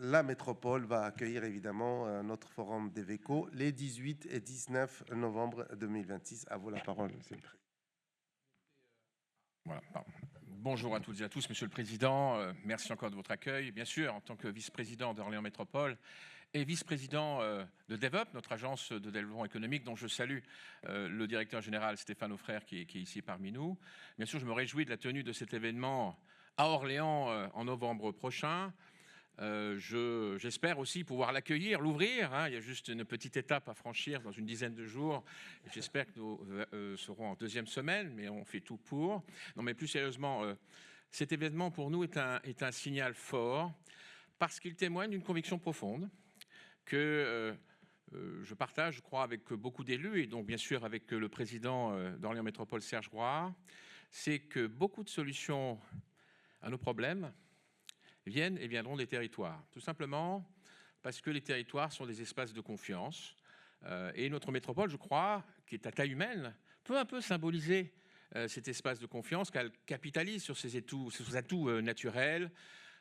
la métropole va accueillir évidemment notre forum d'Eveco les 18 et 19 novembre 2026. À vous la parole, Monsieur le Président. Voilà, bonjour à toutes et à tous, Monsieur le Président. Merci encore de votre accueil. Bien sûr, en tant que vice-président d'Orléans Métropole et vice-président de DevUp, notre agence de développement économique, dont je salue le directeur général Stéphane Auffrère, qui est ici parmi nous. Bien sûr, je me réjouis de la tenue de cet événement à Orléans en novembre prochain. J'espère aussi pouvoir l'accueillir, l'ouvrir. Hein. Il y a juste une petite étape à franchir dans une dizaine de jours. J'espère que nous serons en deuxième semaine, mais on fait tout pour. Non, mais plus sérieusement, cet événement pour nous est un signal fort parce qu'il témoigne d'une conviction profonde que je partage, je crois, avec beaucoup d'élus et donc bien sûr avec le président d'Orléans Métropole, Serge Roy, c'est que beaucoup de solutions à nos problèmes viennent et viendront des territoires. Tout simplement parce que les territoires sont des espaces de confiance. Et notre métropole, je crois, qui est à taille humaine, peut un peu symboliser cet espace de confiance, qu'elle capitalise sur ses atouts naturels,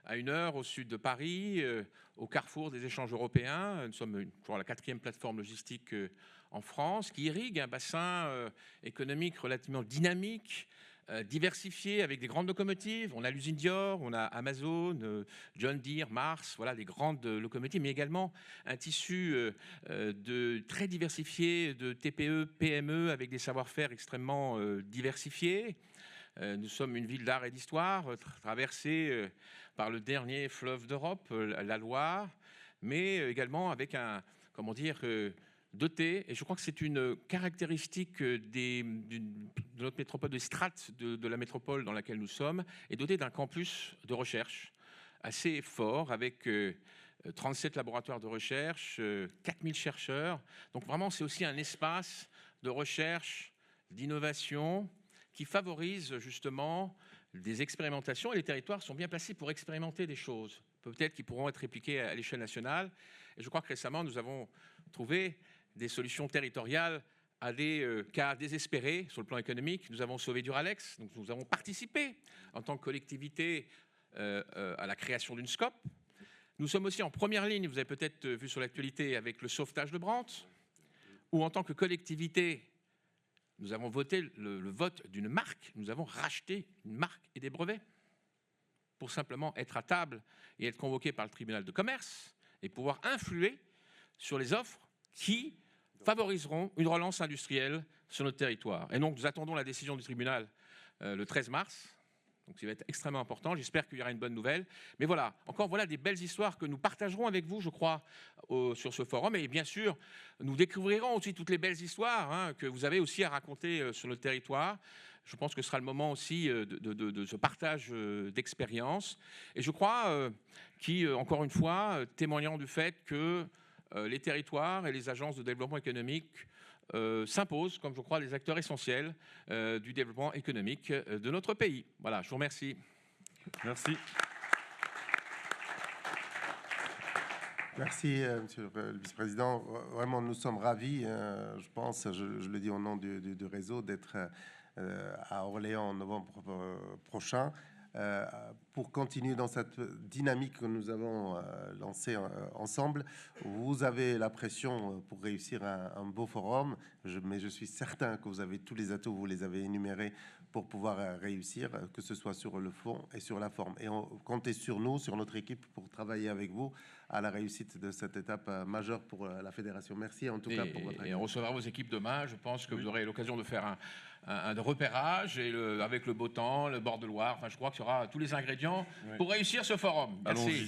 à 1 heure au sud de Paris, au carrefour des échanges européens. Nous sommes, je crois, la 4e plateforme logistique en France, qui irrigue un bassin économique relativement dynamique, diversifié avec des grandes locomotives. On a l'usine Dior, on a Amazon, John Deere, Mars, voilà des grandes locomotives, mais également un tissu très diversifié de TPE, PME avec des savoir-faire extrêmement diversifiés. Nous sommes une ville d'art et d'histoire, traversée par le dernier fleuve d'Europe, la Loire, mais également avec doté, et je crois que c'est une caractéristique de notre métropole, de strates de la métropole dans laquelle nous sommes, est doté d'un campus de recherche assez fort, avec 37 laboratoires de recherche, 4000 chercheurs. Donc vraiment, c'est aussi un espace de recherche, d'innovation, qui favorise justement des expérimentations, et les territoires sont bien placés pour expérimenter des choses, peut-être qui pourront être répliquées à l'échelle nationale. Et je crois que récemment, nous avons trouvé des solutions territoriales à des cas désespérés sur le plan économique. Nous avons sauvé Duralex, donc nous avons participé en tant que collectivité à la création d'une SCOP. Nous sommes aussi en première ligne, vous avez peut-être vu sur l'actualité, avec le sauvetage de Brandt, ou en tant que collectivité, nous avons voté le vote d'une marque, nous avons racheté une marque et des brevets pour simplement être à table et être convoqué par le tribunal de commerce et pouvoir influer sur les offres qui favoriseront une relance industrielle sur notre territoire. Et donc, nous attendons la décision du tribunal le 13 mars. Donc, ça va être extrêmement important. J'espère qu'il y aura une bonne nouvelle. Mais voilà, encore voilà des belles histoires que nous partagerons avec vous, je crois, sur ce forum. Et bien sûr, nous découvrirons aussi toutes les belles histoires que vous avez aussi à raconter sur le territoire. Je pense que ce sera le moment aussi de ce partage d'expériences. Et je crois encore une fois, témoignant du fait que les territoires et les agences de développement économique s'imposent, comme je crois, les acteurs essentiels du développement économique de notre pays. Voilà, je vous remercie. Merci. Merci, Monsieur le Vice-président. Vraiment, nous sommes ravis, je pense, je le dis au nom du réseau, d'être à Orléans en novembre prochain. Pour continuer dans cette dynamique que nous avons lancée ensemble. Vous avez la pression pour réussir un beau forum, mais je suis certain que vous avez tous les atouts, vous les avez énumérés pour pouvoir réussir, que ce soit sur le fond et sur la forme. Et comptez sur nous, sur notre équipe, pour travailler avec vous à la réussite de cette étape majeure pour la Fédération. Merci en tout cas pour votre accueil. Et on recevra vos équipes demain. Je pense que vous aurez l'occasion de faire un repérage et avec le beau temps, le bord de Loire. Enfin, je crois qu'il y aura tous les ingrédients pour réussir ce forum. Merci.